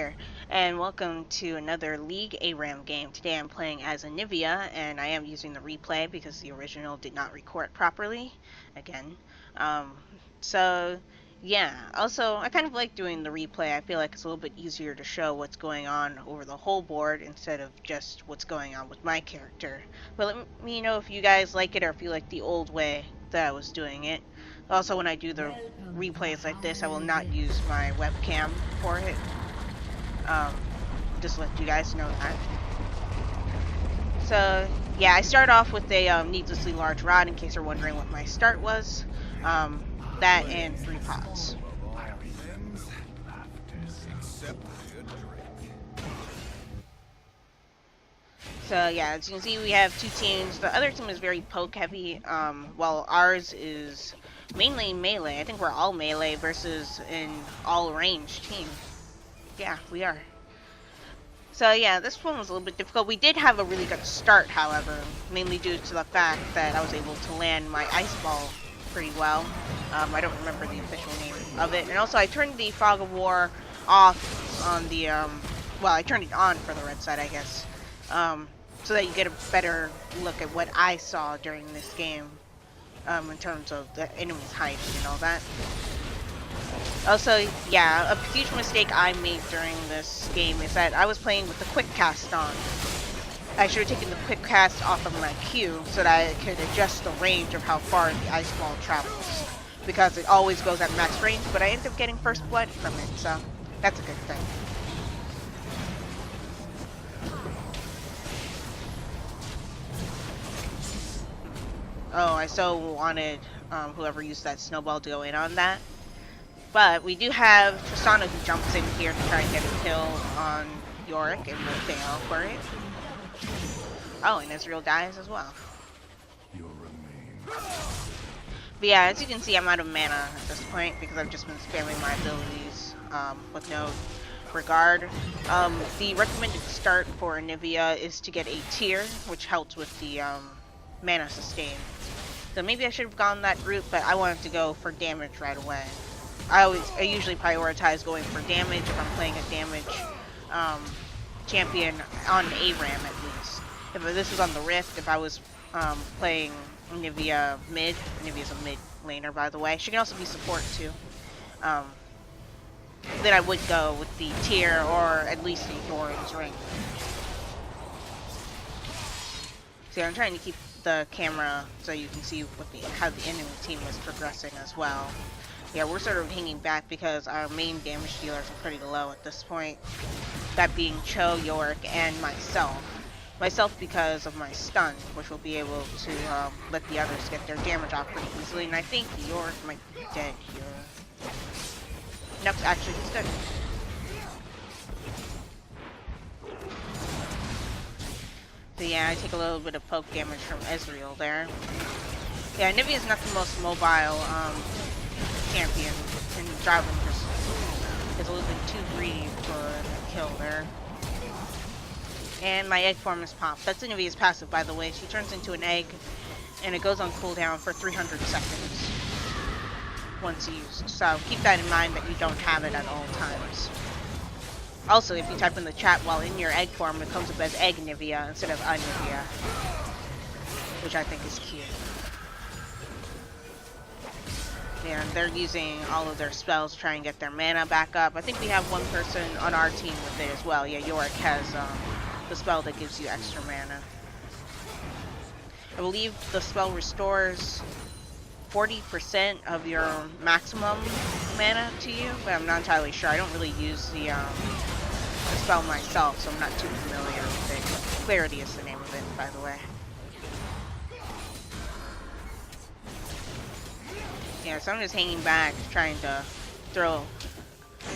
here, and welcome to another League ARAM game. Today I'm playing as Anivia, and I am using the replay because the original did not record properly, again. Um, so, yeah, also, I kind of like doing the replay. I feel like it's a little bit easier to show what's going on over the whole board instead of just what's going on with my character. But let me know if you guys like it or if you like the old way that I was doing it. Also, when I do the replays like this, I will not use my webcam for it. Just let you guys know that. So, yeah, I start off with a needlessly large rod, in case you're wondering what my start was. That and 3 pots. So yeah, as you can see, we have 2 teams. The other team is very poke heavy, while ours is mainly melee. I think we're all melee versus an all range team. Yeah, we are. So yeah, this one was a little bit difficult. We did have a really good start, however, mainly due to the fact that I was able to land my ice ball pretty well. I don't remember the official name of it. And also I turned the Fog of War off on the, well, I turned it on for the red side, I guess. So that you get a better look at what I saw during this game, in terms of the enemy's hiding and all that. Also, yeah, a huge mistake I made during this game is that I was playing with the quick cast on. I should have taken the quick cast off of my Q so that I could adjust the range of how far the ice ball travels, because it always goes at max range, but I ended up getting first blood from it, so that's a good thing. Oh, I so wanted whoever used that snowball to go in on that. But we do have Tristana who jumps in here to try and get a kill on Yorick, and will fail for it. Oh, and Israel dies as well. But yeah, as you can see, I'm out of mana at this point because I've just been spamming my abilities with no regard. The recommended start for Anivia is to get a tier, which helps with the mana sustain. So maybe I should have gone that route, but I wanted to go for damage right away. I usually prioritize going for damage if I'm playing a damage champion on ARAM at least. If this was on the Rift, if I was playing Anivia mid, Anivia's a mid laner by the way, she can also be support too, then I would go with the tier or at least the Doran's ring. See, I'm trying to keep the camera so you can see what how the enemy team is progressing as well. Yeah, we're sort of hanging back because our main damage dealers are pretty low at this point. That being Cho, Yorick, and myself. Myself because of my stun, which will be able to let the others get their damage off pretty easily. And I think Yorick might be dead here. Nope, actually he's good. So yeah, I take a little bit of poke damage from Ezreal there. Yeah, Anivia is not the most mobile champion, and Jarvan just is a little bit too greedy for a kill there. And my egg form is popped. That's Anivia's passive, by the way. She turns into an egg, and it goes on cooldown for 300 seconds once used. So keep that in mind that you don't have it at all times. Also, if you type in the chat while in your egg form, it comes up as Egg Anivia instead of Anivia, which I think is cute. Yeah, and they're using all of their spells to try and get their mana back up. I think we have one person on our team with it as well. Yeah, Yorick has the spell that gives you extra mana. I believe the spell restores 40% of your maximum mana to you, but I'm not entirely sure. I don't really use the spell myself, so I'm not too familiar with it. Clarity is the name of it, by the way. Yeah, so I'm just hanging back, trying to throw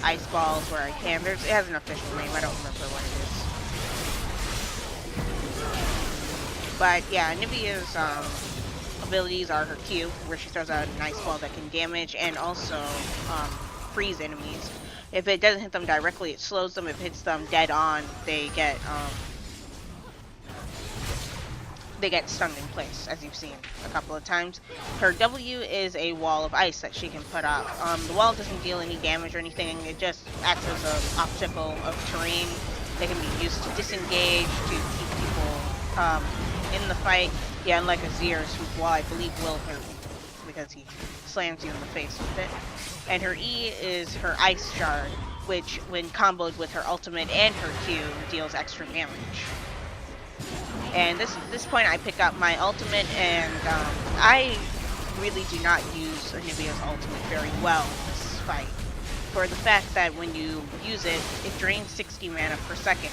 ice balls where I can. It has an official name, I don't remember what it is. But yeah, Anivia's abilities are her Q, where she throws out an ice ball that can damage and also freeze enemies. If it doesn't hit them directly, it slows them. If it hits them dead on, they get they get stunned in place, as you've seen a couple of times. Her W is a wall of ice that she can put up. The wall doesn't deal any damage or anything. It just acts as an obstacle of terrain that can be used to disengage, to keep people in the fight. Yeah, unlike Azir's, whose wall I believe will hurt because he slams you in the face with it. And her E is her Ice Shard, which, when comboed with her ultimate and her Q, deals extra damage. And this point I pick up my ultimate, and I really do not use Anivia's ultimate very well in this fight. For the fact that when you use it, it drains 60 mana per second.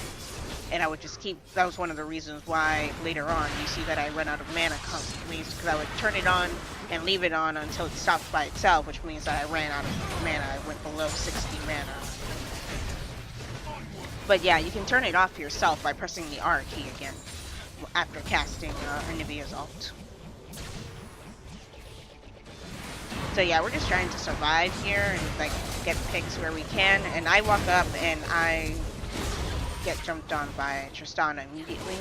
And I would just keep, that was one of the reasons why later on you see that I run out of mana constantly, because I would turn it on and leave it on until it stopped by itself, which means that I ran out of mana. I went below 60 mana. But yeah, you can turn it off yourself by pressing the R key again after casting Anivia's ult. So yeah, we're just trying to survive here and like get picks where we can. And I walk up and I get jumped on by Tristana immediately.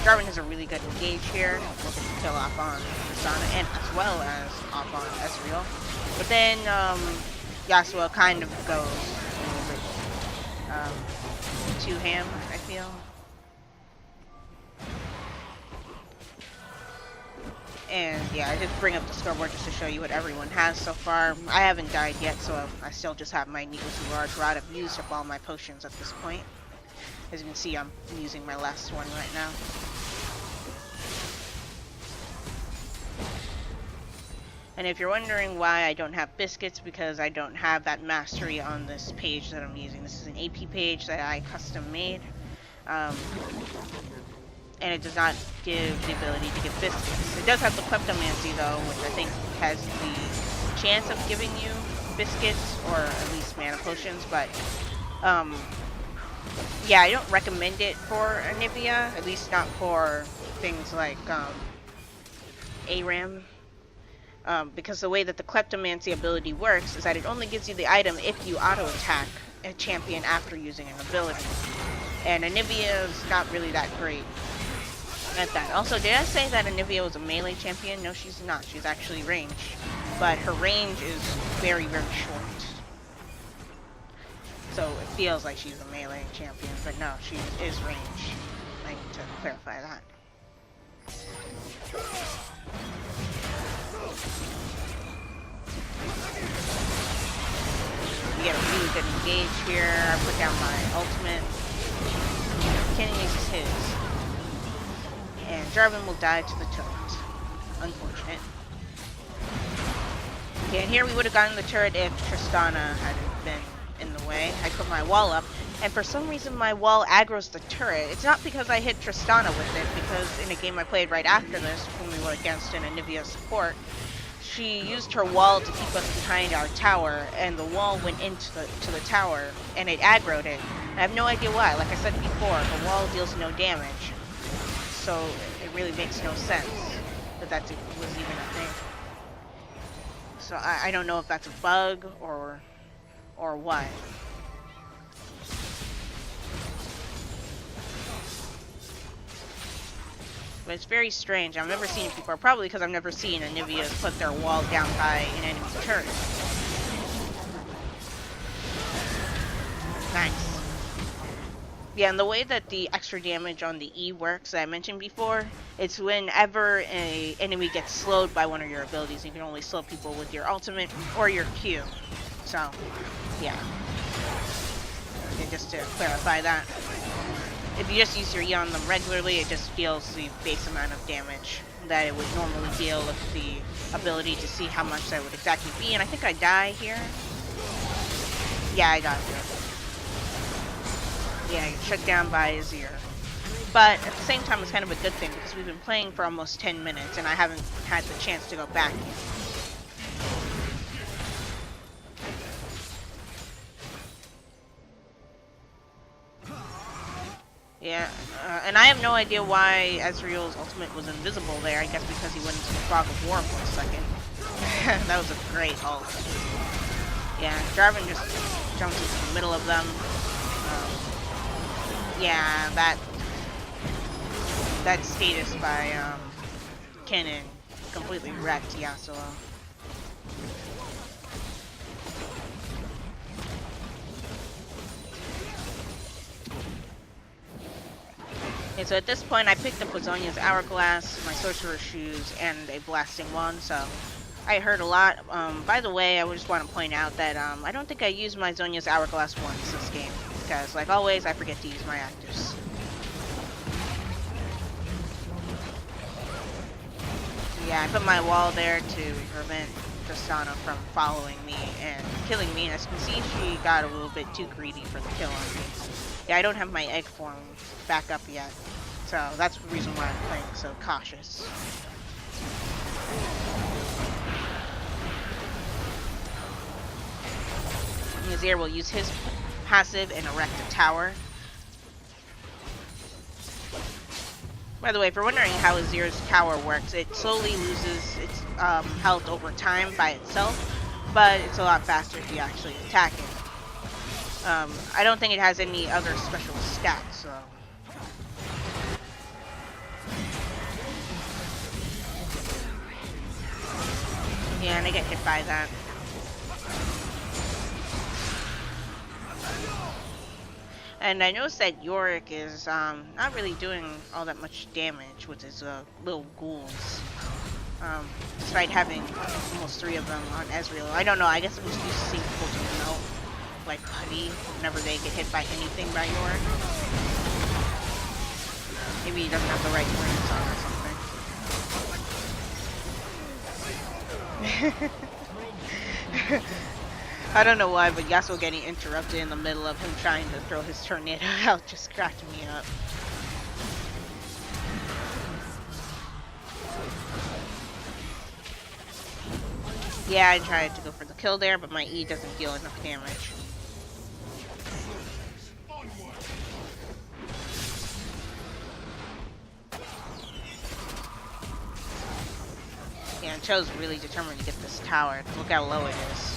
Jarvan has a really good engage here. We'll get the kill off on Tristana and as well as off on Ezreal. But then Yasuo kind of goes a little bit too ham, I feel. And yeah, I did bring up the scoreboard just to show you what everyone has so far. I haven't died yet, so I still just have my needlessly large rod. I've used up all my potions at this point. As you can see, I'm using my last one right now. And if you're wondering why I don't have biscuits, because I don't have that mastery on this page that I'm using. This is an AP page that I custom made. And it does not give the ability to give biscuits. It does have the Kleptomancy though, which I think has the chance of giving you biscuits, or at least mana potions, but yeah, I don't recommend it for Anivia, at least not for things like ARAM. Because the way that the Kleptomancy ability works is that it only gives you the item if you auto-attack a champion after using an ability. And Anivia is not really that great at that. Also, did I say that Anivia was a melee champion? No, she's not. She's actually ranged. But her range is very, very short. So it feels like she's a melee champion, but no, she is ranged. I need to clarify that. We get a really good engage here. I put down my ultimate. Kenny uses his. And Jarvan will die to the turret. Unfortunate. Okay, and here we would have gotten the turret if Tristana hadn't been in the way. I put my wall up, and for some reason my wall aggroes the turret. It's not because I hit Tristana with it, because in a game I played right after this, when we were against an Anivia support, she used her wall to keep us behind our tower, and the wall went into the tower, and it aggroed it. I have no idea why. Like I said before, the wall deals no damage. So it really makes no sense that was even a thing. So I don't know if that's a bug or what. But it's very strange. I've never seen it before. Probably because I've never seen Anivia put their wall down by an enemy's turret. Nice. Yeah, and the way that the extra damage on the E works that I mentioned before, it's whenever an enemy gets slowed by one of your abilities. You can only slow people with your ultimate or your Q. So, yeah. And just to clarify that. If you just use your E on them regularly, it just deals the base amount of damage that it would normally deal with the ability to see how much that would exactly be. And I think I die here. Yeah, I died here. Yeah, I get shut down by Azir. But at the same time, it's kind of a good thing because we've been playing for almost 10 minutes and I haven't had the chance to go back yet. Yeah, and I have no idea why Ezreal's ultimate was invisible there. I guess because he went into the fog of war for a second. That was a great ult. Yeah, Jarvan just jumps into the middle of them. Yeah, that that status by Kennen completely wrecked Yasuo. Okay, so at this point I picked up Zhonya's Hourglass, my Sorcerer's Shoes, and a Blasting Wand, so I heard a lot. By the way, I just want to point out that I don't think I used my Zhonya's Hourglass once this game, because like always I forget to use my actives. Yeah, I put my wall there to prevent Tristana from following me and killing me. As you can see, she got a little bit too greedy for the kill on me. Yeah, I don't have my egg form back up yet, so that's the reason why I'm playing so cautious. Azir will use his passive and erect a tower. By the way, if you're wondering how Azir's tower works, it slowly loses its health over time by itself, but it's a lot faster if you actually attack it. I don't think it has any other special stats, so... Yeah, and I get hit by that. And I noticed that Yorick is not really doing all that much damage with his little ghouls. Despite having almost 3 of them on Ezreal. I don't know, I guess I'm just used to seeing people do melt like putty whenever they get hit by anything by Yorick. Maybe he doesn't have the right rings on or something. I don't know why, but Yasuo getting interrupted in the middle of him trying to throw his tornado out just cracked me up. Yeah, I tried to go for the kill there, but my E doesn't deal enough damage. Yeah, and Cho's really determined to get this tower. Look how low it is.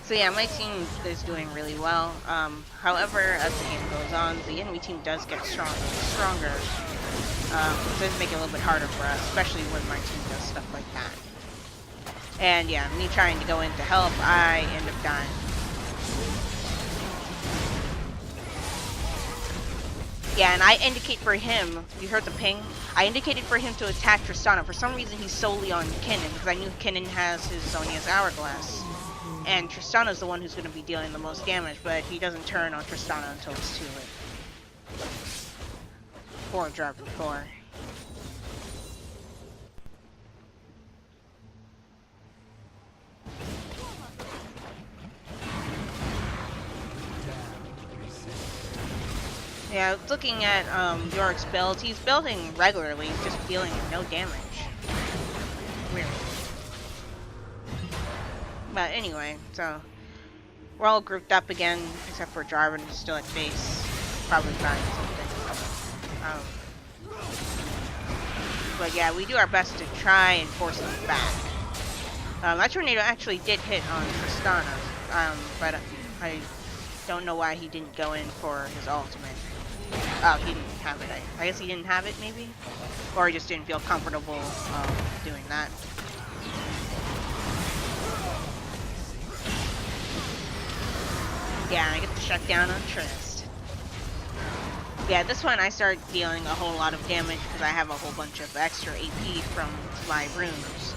So yeah, my team is doing really well. However, as the game goes on, the enemy team does get stronger. It does make it a little bit harder for us, especially when my team does stuff like that. And yeah, me trying to go in to help, I end up dying. Yeah, and I indicate for him, you heard the ping? I indicated for him to attack Tristana. For some reason, he's solely on Kennen, because I knew Kennen has his Zhonya's Hourglass. And Tristana's the one who's going to be dealing the most damage, but he doesn't turn on Tristana until it's too late. Poor Dragon Core. Yeah, looking at Yorick's build, he's building regularly, just dealing no damage. Weird. But anyway, so we're all grouped up again, except for Jarvan, who's still at base, probably trying something. But yeah, we do our best to try and force them back. That tornado actually did hit on Tristana, but I don't know why he didn't go in for his ultimate. Oh, he didn't have it. I guess he didn't have it, maybe? Or he just didn't feel comfortable doing that. Yeah, I get to shut down on Trist. Yeah, this one I start dealing a whole lot of damage because I have a whole bunch of extra AP from my runes.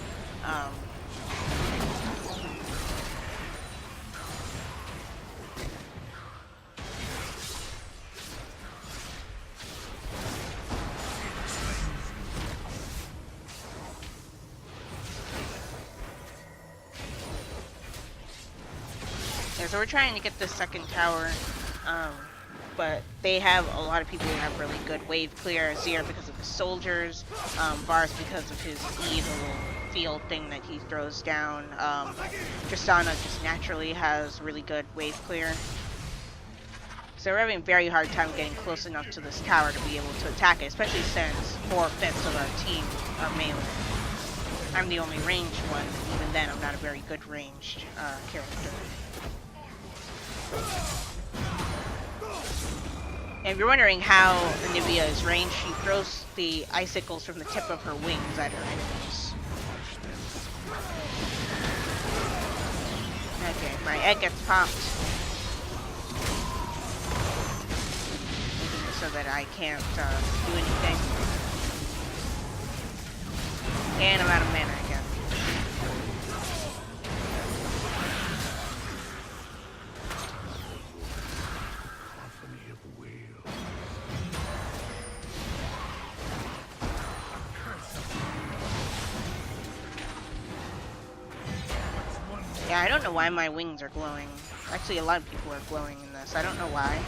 So we're trying to get the second tower, but they have a lot of people who have really good wave clear. Azir because of his soldiers, Varus because of his E, the little field thing that he throws down. Tristana just naturally has really good wave clear. So we're having a very hard time getting close enough to this tower to be able to attack it, especially since 4/5 of our team are melee. I'm the only ranged one, even then I'm not a very good ranged character. And if you're wondering how Anivia is ranged, she throws the icicles from the tip of her wings at her enemies. Okay, my egg gets popped. Making it so that I can't do anything. And I'm out of mana again. Yeah, I don't know why my wings are glowing. Actually, a lot of people are glowing in this. I don't know why.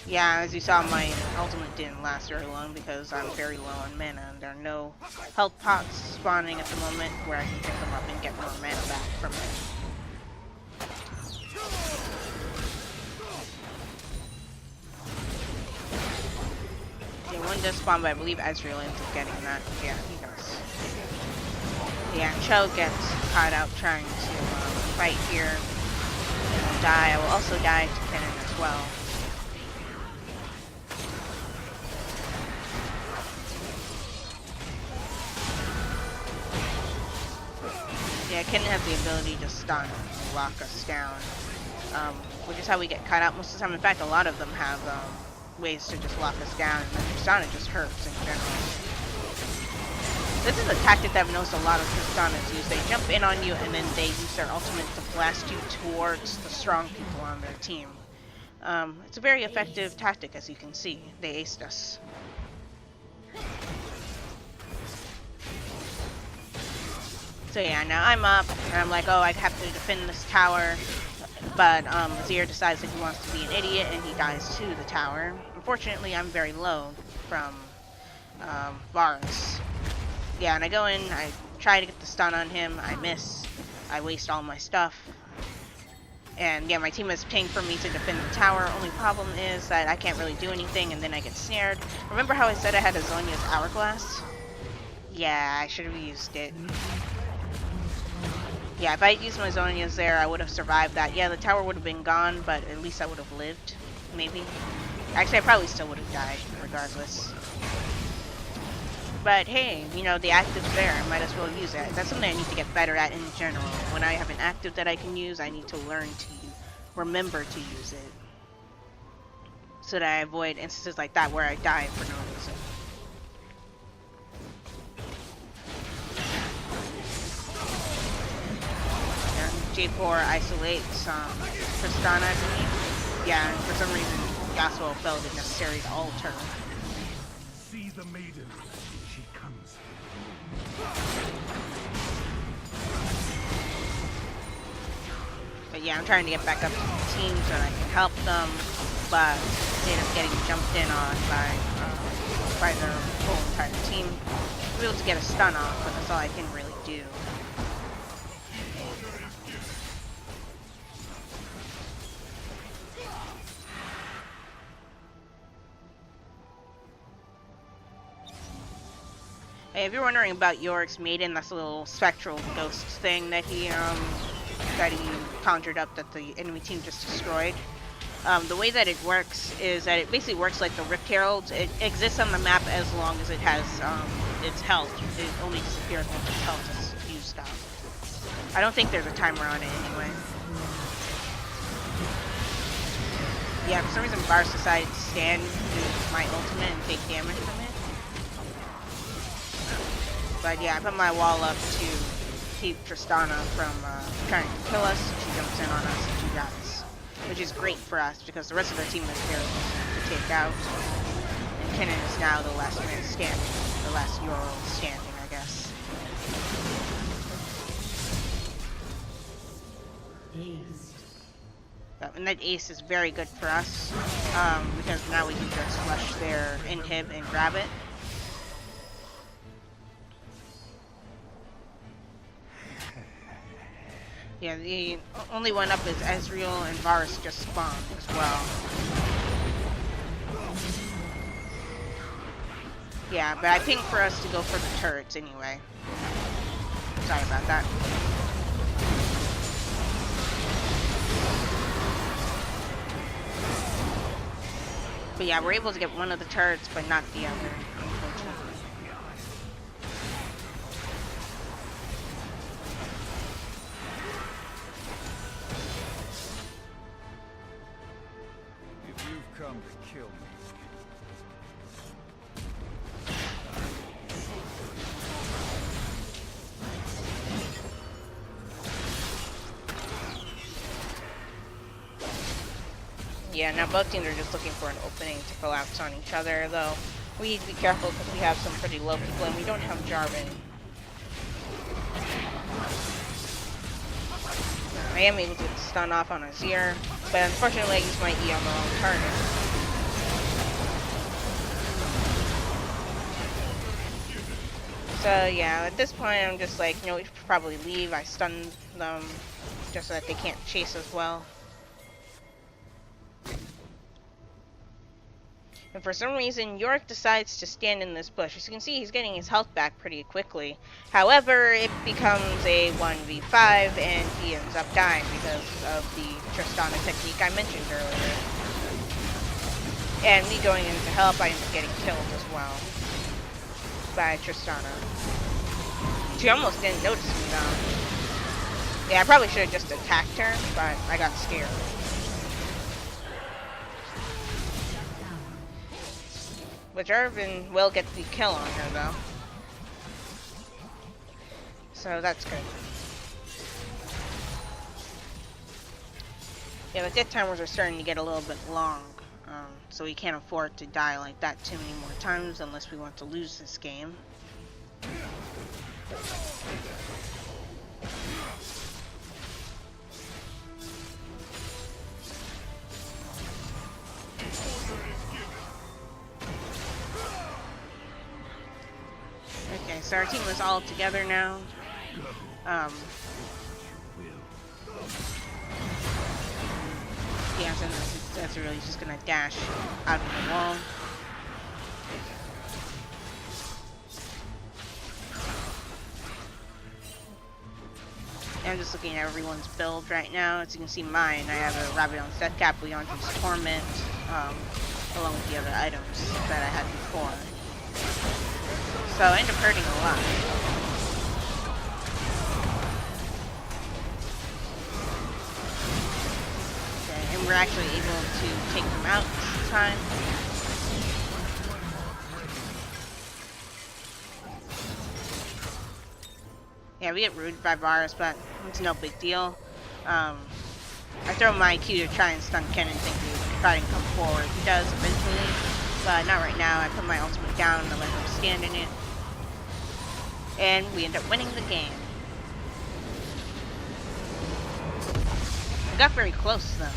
Yeah, as you saw, my ultimate didn't last very long because I'm very low on mana, and there are no health pots spawning at the moment where I can pick them up and get more mana back from it. Yeah, one does spawn, but I believe Ezreal ends up getting that. Yeah, he does. Yeah, Cho gets caught out trying to fight here. And will die. I will also die to Kennen as well. Yeah, Kennen has the ability to stun and lock us down, which is how we get caught out most of the time. In fact, a lot of them have ways to just lock us down, and then Tristana just hurts in general. This is a tactic that I've noticed a lot of Tristanas use. They jump in on you, and then they use their ultimate to blast you towards the strong people on their team. It's a very effective tactic, as you can see. They aced us. So yeah, now I'm up, and I'm like, oh, I have to defend this tower, but Azir decides that he wants to be an idiot, and he dies to the tower. Unfortunately, I'm very low from Varus. Yeah, and I go in, I try to get the stun on him, I miss, I waste all my stuff. And yeah, my team is paying for me to defend the tower. Only problem is that I can't really do anything, and then I get snared. Remember how I said I had a Zhonya's Hourglass? Yeah, I should have used it. Yeah, if I had used my Zhonya's there, I would have survived that. Yeah, the tower would have been gone, but at least I would have lived, maybe. Actually, I probably still would have died, regardless. But hey, you know, the active's there, I might as well use it. That's something I need to get better at in general. When I have an active that I can use, I need to learn to remember to use it. So that I avoid instances like that where I die for no reason. J4 isolates Tristana, I believe. Yeah, and for some reason, Yasuo felt it necessary to alter. See the maiden. She comes. But yeah, I'm trying to get back up to the team so that I can help them, but they end up getting jumped in on by their whole entire team. I was able to get a stun off, but that's all I can really do. Hey, if you're wondering about Yorick's maiden, that's a little spectral ghost thing that he conjured up that the enemy team just destroyed. The way that it works is that it basically works like the Rift Herald. It exists on the map as long as it has its health. It only disappears once its health is used up. I don't think there's a timer on it anyway. Yeah, for some reason Varus decided to stand with my ultimate and take damage from it. But yeah, I put my wall up to keep Tristana from trying to kill us. She jumps in on us and she dies. Which is great for us because the rest of the team is here to take out. And Kennen is now the last man standing. The last Euro standing, I guess. And that ace is very good for us, because now we can just flush their inhib and grab it. Yeah, the only one up is Ezreal, and Varus just spawned as well. Yeah, but I think for us to go for the turrets anyway. Sorry about that. But yeah, we're able to get one of the turrets, but not the other, unfortunately. If you've come to kill me, Yeah, now both teams are just looking for an opening to collapse on each other, though we need to be careful because we have some pretty low people and we don't have Jarvan. I am able to get the stun off on Azir, but unfortunately I used my E on the wrong target. So yeah, at this point I'm just like, you know, we should probably leave. I stun them just so that they can't chase as well. And for some reason, Yorick decides to stand in this bush. As you can see, he's getting his health back pretty quickly. However, it becomes a 1v5, and he ends up dying because of the Tristana technique I mentioned earlier. And me going in to help, I end up getting killed as well by Tristana. She almost didn't notice me though. Yeah, I probably should have just attacked her, but I got scared. But Jarvan will get the kill on her though. So that's good. Yeah, the death timers are starting to get a little bit long. So we can't afford to die like that too many more times unless we want to lose this game. Okay, so our team is all together now. Yeah, so that's really just gonna dash out of the wall. I'm just looking at everyone's build right now. As you can see mine, I have a Rabbit on Death Cap, Leandre's Torment, along with the other items that I had before. So I end up hurting a lot. Okay, and we're actually able to take them out this time. Yeah, we get rooted by Varus, but it's no big deal. I throw my Q to try and stun Kennen, thinking he would try and come forward. He does eventually, but not right now. I put my ultimate down and I let him stand in it. And we end up winning the game. I got very close though.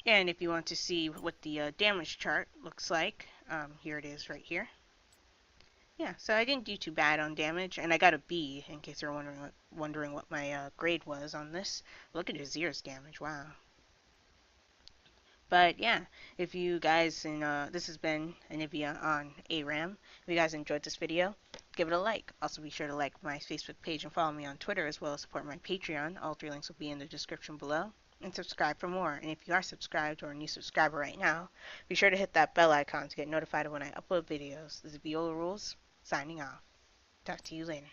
And if you want to see what the damage chart looks like, here it is right here. Yeah, so I didn't do too bad on damage, and I got a B, in case you're wondering what my grade was on this. Look at Azir's damage, wow. But yeah, if you guys, and this has been Anivia on ARAM. If you guys enjoyed this video, give it a like. Also be sure to like my Facebook page and follow me on Twitter, as well as support my Patreon. All 3 links will be in the description below. And subscribe for more. And if you are subscribed or a new subscriber right now, be sure to hit that bell icon to get notified when I upload videos. This is Viola Rules, signing off. Talk to you later.